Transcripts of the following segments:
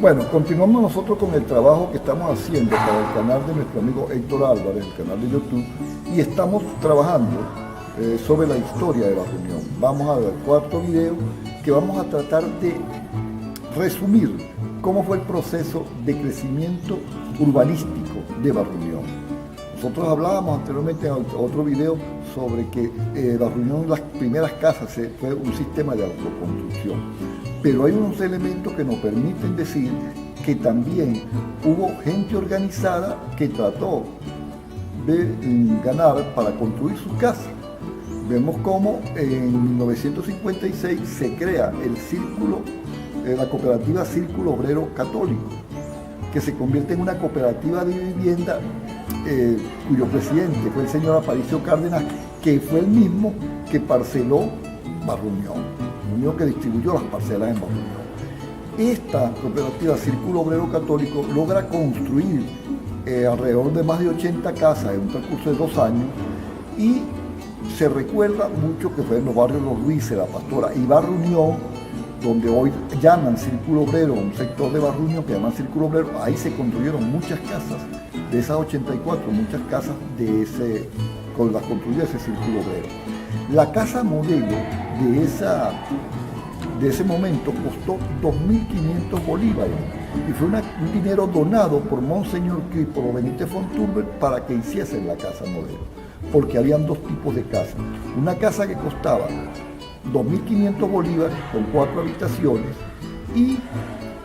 Bueno, continuamos nosotros con el trabajo que estamos haciendo para el canal de nuestro amigo Héctor Álvarez, el canal de YouTube, y estamos trabajando sobre la historia de Barrio Unión. Vamos a ver 4 videos que vamos a tratar de resumir cómo fue el proceso de crecimiento urbanístico de Barrio Unión. Nosotros hablábamos anteriormente en otro video sobre que Barrio Unión, las primeras casas, fue un sistema de autoconstrucción. Pero hay unos elementos que nos permiten decir que también hubo gente organizada que trató de ganar para construir sus casas. Vemos cómo en 1956 se crea el círculo, la cooperativa Círculo Obrero Católico, que se convierte en una cooperativa de vivienda cuyo presidente fue el señor Aparicio Cárdenas, que fue el mismo que parceló Barrio Unión, que distribuyó las parcelas en Barrio Unión. Esta cooperativa Círculo Obrero Católico logra construir alrededor de más de 80 casas en un transcurso de 2 años, y se recuerda mucho que fue en los barrios Los Luises, La Pastora y Barrio Unión, donde hoy llaman Círculo Obrero, un sector de Barrio Unión que llaman Círculo Obrero. Ahí se construyeron muchas casas, de esas 84, muchas casas con las construidas ese Círculo Obrero. La casa modelo de ese momento costó 2.500 bolívares y fue un dinero donado por Monseñor Crípolo Benítez Fonturber para que hiciesen la casa modelo, porque habían 2 tipos de casas. Una casa que costaba 2.500 bolívares con 4 habitaciones, y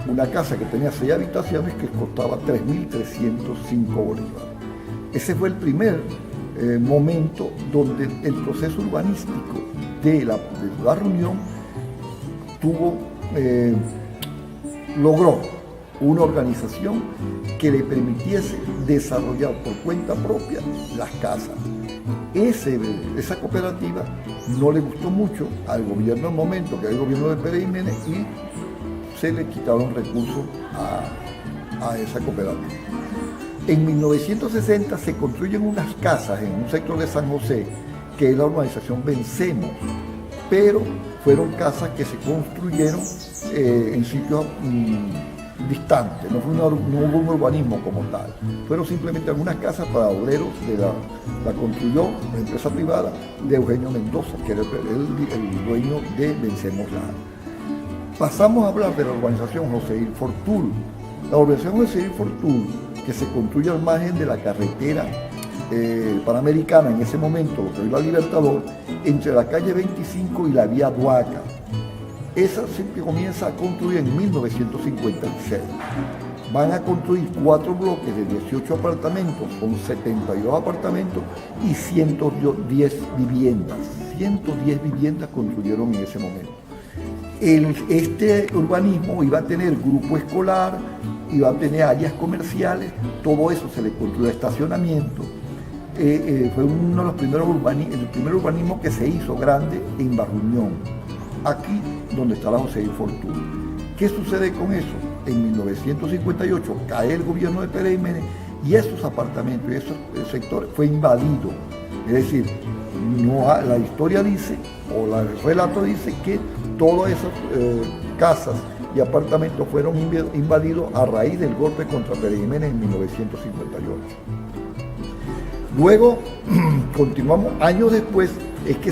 una casa que tenía 6 habitaciones que costaba 3.305 bolívares. Ese fue el primer momento donde el proceso urbanístico de Barrio Unión logró una organización que le permitiese desarrollar por cuenta propia las casas. Esa cooperativa no le gustó mucho al gobierno del momento, que era el gobierno de Pérez Jiménez, y se le quitaron recursos a esa cooperativa. En 1960 se construyen unas casas en un sector de San José, que es la urbanización Vencemos, pero fueron casas que se construyeron en sitios distantes, no hubo un urbanismo como tal. Fueron simplemente algunas casas para obreros, la construyó una empresa privada de Eugenio Mendoza, que era el dueño de Vencemos Lara. Pasamos a hablar de la urbanización José Gil Fortul. La urbanización José Gil Fortul, que se construye al margen de la carretera panamericana en ese momento, lo que hoy la Libertador, entre la calle 25 y la vía Duaca. Esa se comienza a construir en 1956. Van a construir 4 bloques de 18 apartamentos, con 72 apartamentos y 110 viviendas. 110 viviendas construyeron en ese momento. Este urbanismo iba a tener grupo escolar, iba a tener áreas comerciales, todo eso se le construyó estacionamiento. Fue uno de los primeros el primer urbanismo que se hizo grande en Barrio Unión, aquí donde está la José Gil Fortul. ¿Qué sucede con eso? En 1958 cae el gobierno de Pérez Jiménez y esos apartamentos y esos sectores fue invadido. Es decir, la historia dice, o el relato dice, que todas esas casas y apartamentos fueron invadidos a raíz del golpe contra Pérez Jiménez en 1958. Luego, continuamos, años después, es que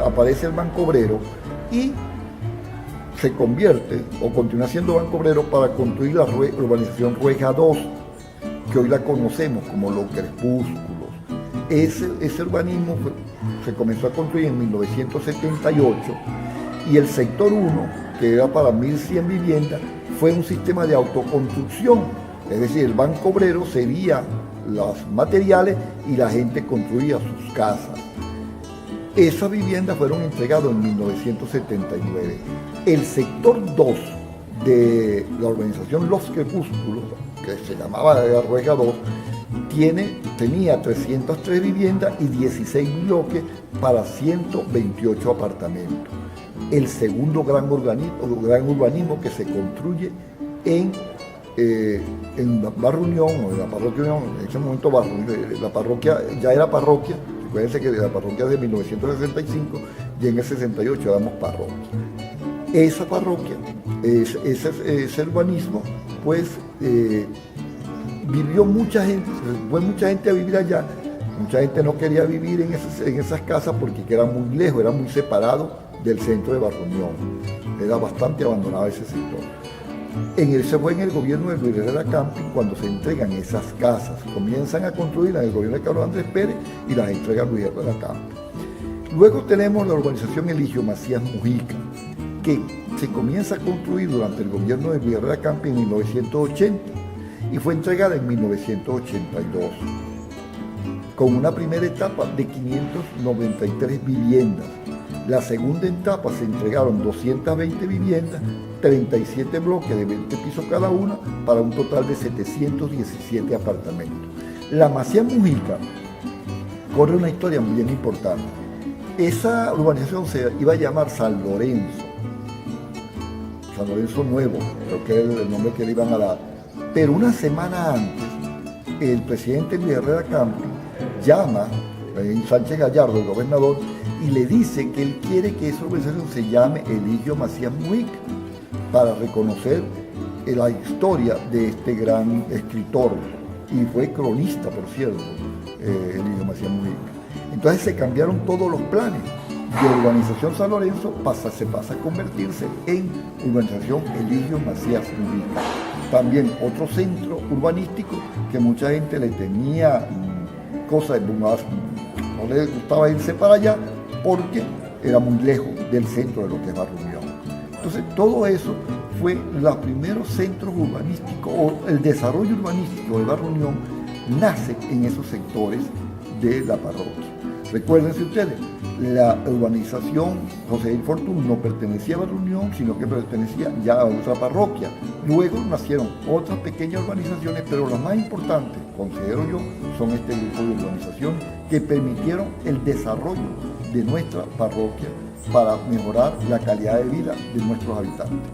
aparece el Banco Obrero y se convierte, o continúa siendo Banco Obrero, para construir la urbanización Rueja 2, que hoy la conocemos como Los Crepúsculos. Ese urbanismo se comenzó a construir en 1978, y el sector 1, que era para 1.100 viviendas, fue un sistema de autoconstrucción. Es decir, el Banco Obrero cedía los materiales y la gente construía sus casas. Esas viviendas fueron entregadas en 1979. El sector 2 de la urbanización Los Crepúsculos, que se llamaba la Rueja 2, tenía 303 viviendas y 16 bloques para 128 apartamentos. El segundo gran urbanismo que se construye en Barrio Unión, o en la parroquia Unión. En ese momento la parroquia ya era parroquia. Acuérdense que la parroquia es de 1965 y en el 68 damos parroquia. Esa parroquia ese urbanismo, pues vivió mucha gente, fue mucha gente a vivir allá. Mucha gente no quería vivir en esas casas porque eran muy lejos, era muy separado del centro de Barrio Unión. Era bastante abandonado ese sector. Ese fue en el gobierno de Luis Herrera Camping cuando se entregan esas casas. Comienzan a construirlas en el gobierno de Carlos Andrés Pérez y las entrega Luis Herrera Camping. Luego tenemos la urbanización Eligio Macías Mujica, que se comienza a construir durante el gobierno de Luis Herrera Camping en 1980 y fue entregada en 1982. Con una primera etapa de 593 viviendas. La segunda etapa se entregaron 220 viviendas, 37 bloques de 20 pisos cada una, para un total de 717 apartamentos. La Macías Mujica corre una historia muy bien importante. Esa urbanización se iba a llamar San Lorenzo Nuevo, creo que es el nombre que le iban a dar. Pero una semana antes, el presidente Luis Herrera Camping llama a Sánchez Gallardo, el gobernador, y le dice que él quiere que esa urbanización se llame Eligio Macías Mujica, para reconocer la historia de este gran escritor, y fue cronista, por cierto, Eligio Macías Mujica. Entonces se cambiaron todos los planes. De urbanización San Lorenzo se pasa a convertirse en urbanización Eligio Macías Mujica. También otro centro urbanístico que mucha gente le tenía cosas, no le gustaba irse para allá porque era muy lejos del centro de lo que es Barrio Unión. Entonces todo eso fue los primeros centros urbanísticos, o el desarrollo urbanístico de Barrio Unión nace en esos sectores de la parroquia. Recuérdense ustedes, la urbanización José Gil Fortún no pertenecía a Barrio Unión, sino que pertenecía ya a otra parroquia. Luego nacieron otras pequeñas urbanizaciones, pero las más importantes, considero yo, son este grupo de urbanizaciones que permitieron el desarrollo de nuestra parroquia para mejorar la calidad de vida de nuestros habitantes.